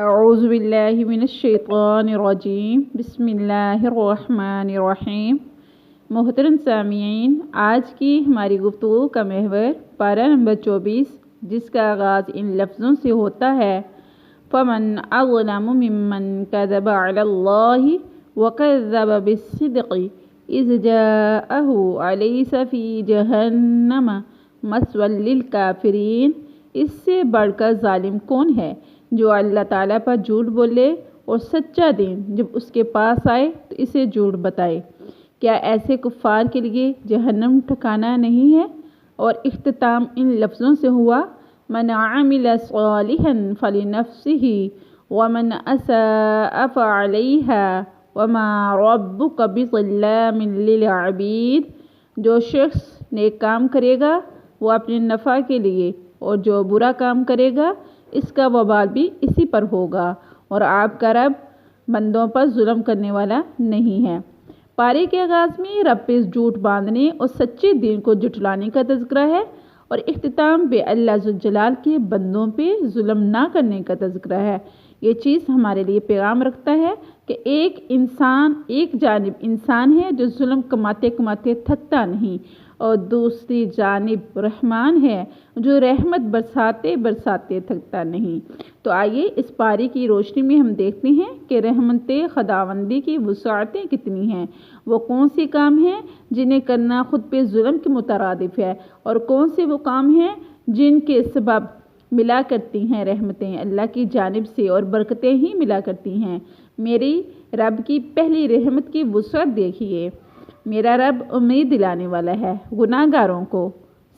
اعوذ باللہ من الشیطان الرجیم بسم اللہ الرحمن الرحیم۔ محترم سامعین، آج کی ہماری گفتگو کا محور پارہ نمبر 24 جس کا آغاز ان لفظوں سے ہوتا ہے فَمَنْ أَظْلَمُ مِمَّنْ كَذَبَ عَلَى اللَّهِ وَكَذَّبَ بِالصِّدْقِ إِذْ جَاءَهُ أَلَيْسَ فِي جَهَنَّمَ مَثْوًى لِلْكَافِرِينَ۔ اس سے بڑھ کر ظالم کون ہے جو اللہ تعالیٰ پر جھوٹ بولے اور سچا دن جب اس کے پاس آئے تو اسے جھوٹ بتائے۔ کیا ایسے کفار کے لیے جہنم ٹھکانہ نہیں ہے؟ اور اختتام ان لفظوں سے ہوا من عمل صالحا فلنفسه ومن اساء فعليها وما ربك بظلام للعبید۔ جو شخص نیک کام کرے گا وہ اپنے نفع کے لیے اور جو برا کام کرے گا اس کا وبال بھی اسی پر ہوگا، اور آپ کا رب بندوں پر ظلم کرنے والا نہیں ہے۔ پارے کے آغاز میں رب پہ جھوٹ باندھنے اور سچے دین کو جھٹلانے کا تذکرہ ہے، اور اختتام پہ اللہ ذوالجلال کے بندوں پہ ظلم نہ کرنے کا تذکرہ ہے۔ یہ چیز ہمارے لیے پیغام رکھتا ہے کہ ایک جانب انسان ہے جو ظلم کماتے کماتے تھکتا نہیں، اور دوسری جانب رحمان ہے جو رحمت برساتے برساتے تھکتا نہیں۔ تو آئیے اس پاری کی روشنی میں ہم دیکھتے ہیں کہ رحمت خداوندی کی وسعتیں کتنی ہیں۔ وہ کون سے کام ہیں جنہیں کرنا خود پہ ظلم کے مترادف ہے، اور کون سے وہ کام ہیں جن کے سبب ملا کرتی ہیں رحمتیں اللہ کی جانب سے اور برکتیں ہی ملا کرتی ہیں۔ میری رب کی پہلی رحمت کی وسعت دیکھیے۔ میرا رب امید دلانے والا ہے گناہ گاروں کو،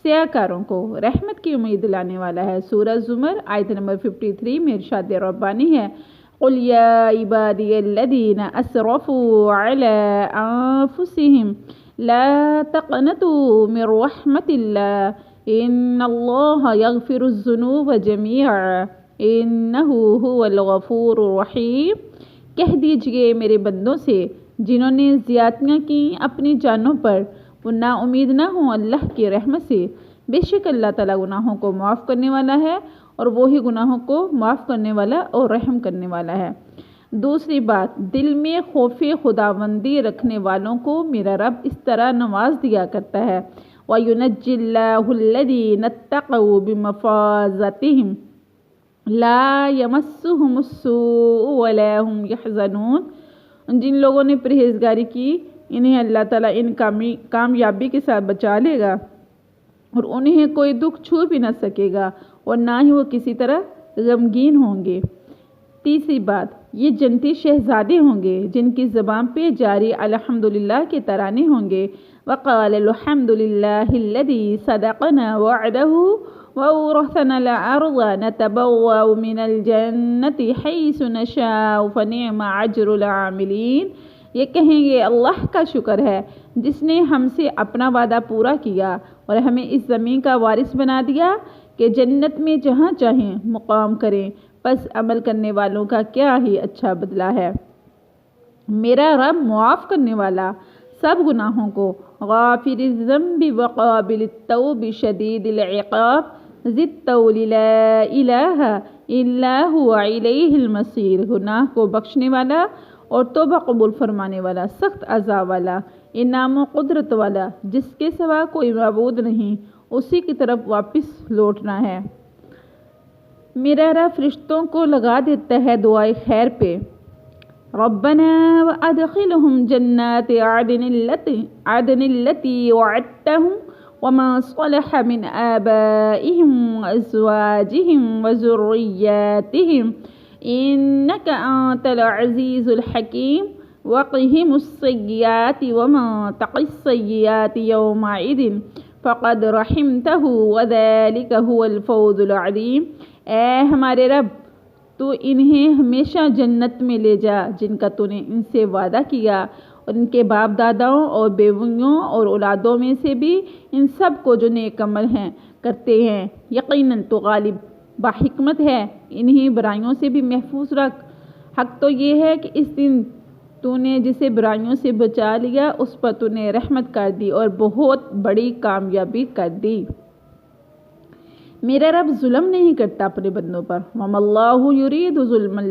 سیاہ کاروں کو رحمت کی امید دلانے والا ہے۔ سورہ زمر آیت نمبر 53 میں ارشاد ربانی ہے قُلْ يَا عِبَادِيَ الَّذِينَ أَسْرَفُوا عَلَىٰ أَنفُسِهِمْ لَا تَقْنَطُوا مِنْ رَحْمَةِ اللَّهِ إِنَّ اللَّهَ يَغْفِرُ الذُّنُوبَ جَمِيعًا إِنَّهُ هُوَ الْغَفُورُ الرَّحِيمُ۔ کہہ دیجئے میرے بندوں سے جنہوں نے زیادتیاں کی اپنی جانوں پر، وہ نا امید نہ ہوں اللہ کی رحمت سے۔ بے شک اللہ تعالیٰ گناہوں کو معاف کرنے والا ہے، اور وہی گناہوں کو معاف کرنے والا اور رحم کرنے والا ہے۔ دوسری بات، دل میں خوف خداوندی رکھنے والوں کو میرا رب اس طرح نواز دیا کرتا ہے وَيُنَجِّي اللَّهُ الَّذِينَ اتَّقَوْا بِمَفَازَتِهِمْ لَا يَمَسُّهُمُ السُّوءُ وَلَا هُمْ يَحْزَنُونَ۔ جن لوگوں نے پرہیزگاری کی انہیں اللہ تعالیٰ ان کامیابی کے ساتھ بچا لے گا، اور انہیں کوئی دکھ چھو بھی نہ سکے گا، اور نہ ہی وہ کسی طرح غمگین ہوں گے۔ تیسری بات، یہ جنتی شہزادے ہوں گے جن کی زبان پہ جاری الحمدللہ کے ترانے ہوں گے۔ وَقَالَ الْحَمْدُ لِلَّهِ الَّذِي صَدَقَنَا وَعْدَهُ وَأَوْرَثَنَا الْأَرْضَ نَتَبَوَّأُ مِنَ الْجَنَّةِ حَيْثُ نَشَاءُ فَنِعْمَ أَجْرُ الْعَامِلِينَ۔ یہ کہیں گے اللہ کا شکر ہے جس نے ہم سے اپنا وعدہ پورا کیا اور ہمیں اس زمین کا وارث بنا دیا کہ جنت میں جہاں چاہیں مقام کریں، پس عمل کرنے والوں کا کیا ہی اچھا بدلہ ہے۔ میرا رب معاف کرنے والا سب گناہوں کو، غافر الذنب وقابل التوب شدید العقاب ذی الطول لا الہ الا هو الیہ المصیر۔ گناہ کو بخشنے والا اور توبہ قبول فرمانے والا، سخت عذاب والا، انعام و قدرت والا، جس کے سوا کوئی معبود نہیں، اسی کی طرف واپس لوٹنا ہے۔ میرا رب فرشتوں کو لگا دیتا ہے دعائے خیر پہ ربنا وادخلهم جنات عدن التي وعدتهم ومن صلح من آبائهم وأزواجهم وذرياتهم إنك أنت العزيز الحكيم وقهم السيئات ومن تق السيئات يومئذ فقد رحمته وذلك هو الفوز العظيم۔ اے ہمارے رب، تو انہیں ہمیشہ جنت میں لے جا جن کا تو نے ان سے وعدہ کیا، اور ان کے باپ داداؤں اور بیویوں اور اولادوں میں سے بھی ان سب کو جو نیک عمل ہیں کرتے ہیں۔ یقیناً تو غالب باحکمت ہے، انہیں برائیوں سے بھی محفوظ رکھ۔ حق تو یہ ہے کہ اس دن تو نے جسے برائیوں سے بچا لیا اس پر تو نے رحمت کر دی اور بہت بڑی کامیابی کر دی۔ میرا رب ظلم نہیں کرتا اپنے بندوں پر. وَمَا اللَّهُ يُرِيدُ ظُلْمًا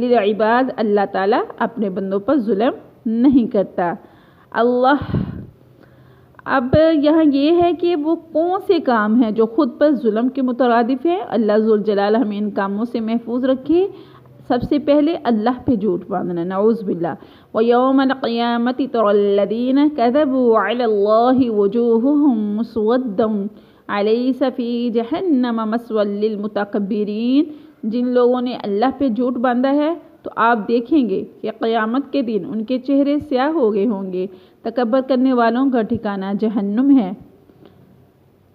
لِلْعِبَادِ اللہ تعالیٰ اپنے بندوں پر ظلم نہیں کرتا. اللہ اب یہاں یہ ہے کہ وہ کون سے کام ہیں جو خود پر ظلم کے مترادف ہیں. اللہ ذوالجلال ہمیں ان کاموں سے محفوظ رکھے. سب سے پہلے اللہ پہ جھوٹ باندھنا، نعوذ باللہ. وَيَوْمَ الْقِيَامَةِ تَرَى الَّذِينَ كَذَبُوا عَلَى اللَّهِ وُجُوهُهُمْ مُسْوَدَّةٌ أَلَيْسَ فِي جَهَنَّمَ مَثْوًى لِلْمُتَكَبِّرِينَ. جن لوگوں نے اللہ پہ جھوٹ باندھا ہے تو آپ دیکھیں گے کہ قیامت کے دن ان کے چہرے سیاہ ہو گئے ہوں گے. تکبر کرنے والوں کا ٹھکانہ جہنم ہے.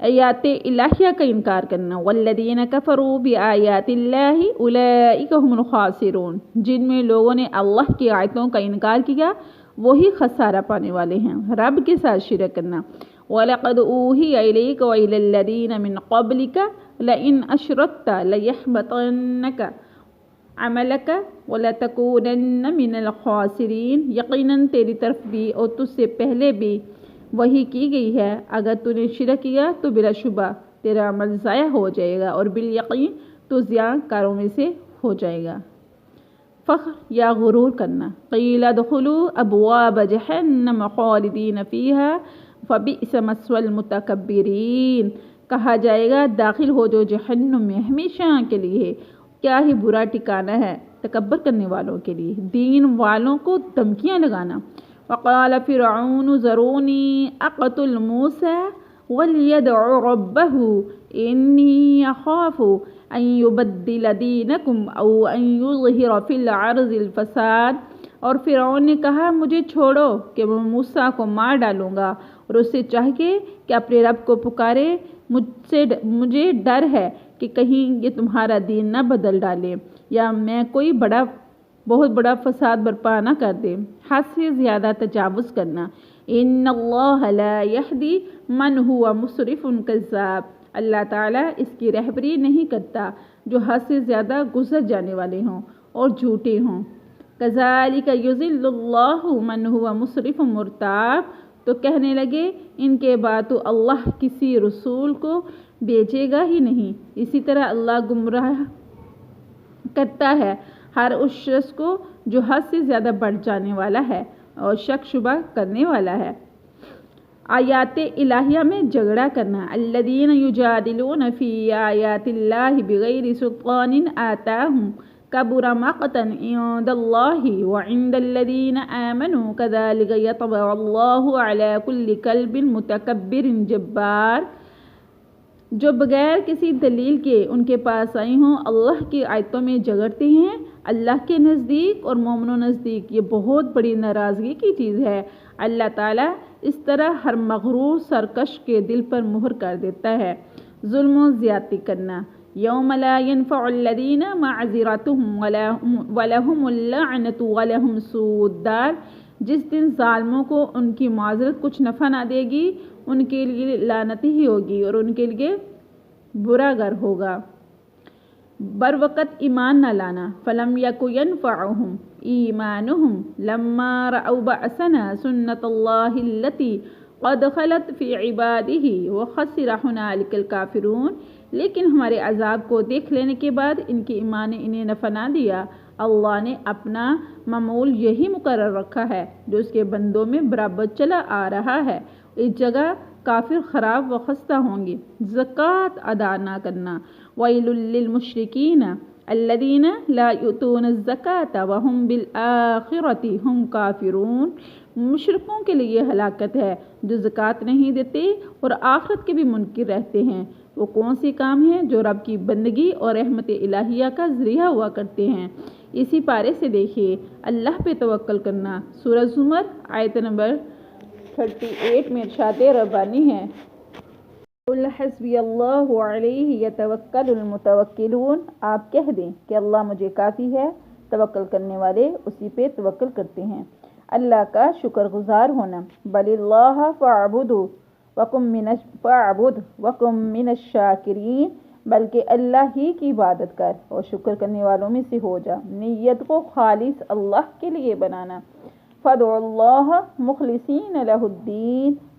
آیات الہیہ کا انکار کرنا. والذین کفروا بآیات اللہ اولئک هم الخاسرون. جن میں لوگوں نے اللہ کی آیتوں کا انکار کیا وہی خسارہ پانے والے ہیں. رب کے ساتھ شرک کرنا. وَلَقَدْ أُوحِيَ إِلَيْكَ وَإِلَى الَّذِينَ مِنْ قَبْلِكَ لَئِنْ أَشْرَكْتَ لَيَحْبَطَنَّ عَمَلَكَ وَلَتَكُونَنَّ مِنَ الْخَاسِرِينَ. یقیناً تیری طرف بھی اور تجھ سے پہلے بھی وہی کی گئی ہے. اگر تو نے شرک کیا تو بلا شبہ تیرا عمل ضائع ہو جائے گا اور بالیقین تو ضیاء کاروں میں سے ہو جائے گا. فخر یا غرور کرنا. قیل ادخلوا ابواب جہنم خالدین فیہا فبئس مثوى المتکبرین. کہا جائے گا داخل ہو جو جہنم میں ہمیشہ کے لیے، کیا ہی برا ٹھکانہ ہے تکبر کرنے والوں کے لیے. دین والوں کو دھمکیاں لگانا. وقال فرعون ذرونی اقتل موسیٰ ولیدع ربہ انی اخاف ان یبدل دینکم او ان یظہر فی الارض الفساد. اور فرعون نے کہا مجھے چھوڑو کہ میں موسیٰ کو مار ڈالوں گا، اور اس سے چاہیے کہ اپنے رب کو پکارے. مجھے ڈر ہے کہ کہیں یہ تمہارا دین نہ بدل ڈالے یا میں کوئی بہت بڑا فساد برپا نہ کر دے. حد سے زیادہ تجاوز کرنا. ان اللہ لا یہدی من ہوا مسرف کذاب. اللہ تعالیٰ اس کی رہبری نہیں کرتا جو حد سے زیادہ گزر جانے والے ہوں اور جھوٹے ہوں. کذالک یضل اللہ من ہوا مسرف مرتاب. تو کہنے لگے ان کے بعد تو اللہ کسی رسول کو بھیجے گا ہی نہیں. اسی طرح اللہ گمراہ کرتا ہے ہر اس شخص کو جو حد سے زیادہ بڑھ جانے والا ہے اور شک شبہ کرنے والا ہے. آیات الہیہ میں جھگڑا کرنا. الذین یجادلون فی آیات اللہ بغیر سلطان آتاہم کبر مقتا عند اللہ وعند الذین آمنوا کذالک یطبع اللہ علی کل قلب متکبر جبار. جو بغیر کسی دلیل کے ان کے پاس آئی ہوں اللہ کی آیتوں میں جھگڑتے ہیں. اللہ کے نزدیک اور مومنوں نزدیک یہ بہت بڑی ناراضگی کی چیز ہے. اللہ تعالیٰ اس طرح ہر مغرور سرکش کے دل پر مہر کر دیتا ہے. ظلم و زیادتی کرنا. یوم لا ينفع الذین معذرتهم ولہم اللعنۃ ولہم سوء الدار. جس دن ظالموں کو ان کی معذرت کچھ نفع نہ دے گی، ان کے لیے لعنت ہی ہوگی اور ان کے لیے برا گھر ہوگا. بروقت ایمان نہ لانا. فلم یک ینفعہم ایمانہم لما رأوا بأسنا سنت اللہ التی قد خلت فی عبادہ وخسر ہنالک الکافرون. لیکن ہمارے عذاب کو دیکھ لینے کے بعد ان کے ایمان نے انہیں نفع نہ دیا. اللہ نے اپنا معمول یہی مقرر رکھا ہے جو اس کے بندوں میں برابر چلا آ رہا ہے. اس جگہ کافر خراب و خستہ ہوں گے. زکوٰۃ ادا نہ کرنا. ویل للمشرکین الذین لا یؤتون الزکوٰۃ وہم بالآخرۃ ہم کافرون. مشرکوں کے لیے ہلاکت ہے جو زکوٰۃ نہیں دیتے اور آخرت کے بھی منکر رہتے ہیں. وہ کون سے کام ہیں جو رب کی بندگی اور رحمت الہیہ کا ذریعہ ہوا کرتے ہیں. اسی پارے سے دیکھیے اللہ پہ توکل کرنا. سورہ زمر آیت نمبر 38 میں ارشاد ربانی ہے قل حسبی اللہ علیہ یتوکل المتوکلون. آپ کہہ دیں کہ اللہ مجھے کافی ہے، توکل کرنے والے اسی پہ توکل کرتے ہیں. اللہ کا شکر گزار ہونا. بل اللہ فاعبد وکم من الشاکرین. بلکہ اللہ ہی کی عبادت کر اور شکر کرنے والوں میں سے ہو جا. نیت کو خالص اللہ کے لیے بنانا. فادعوا اللہ مخلصین لہ الدین.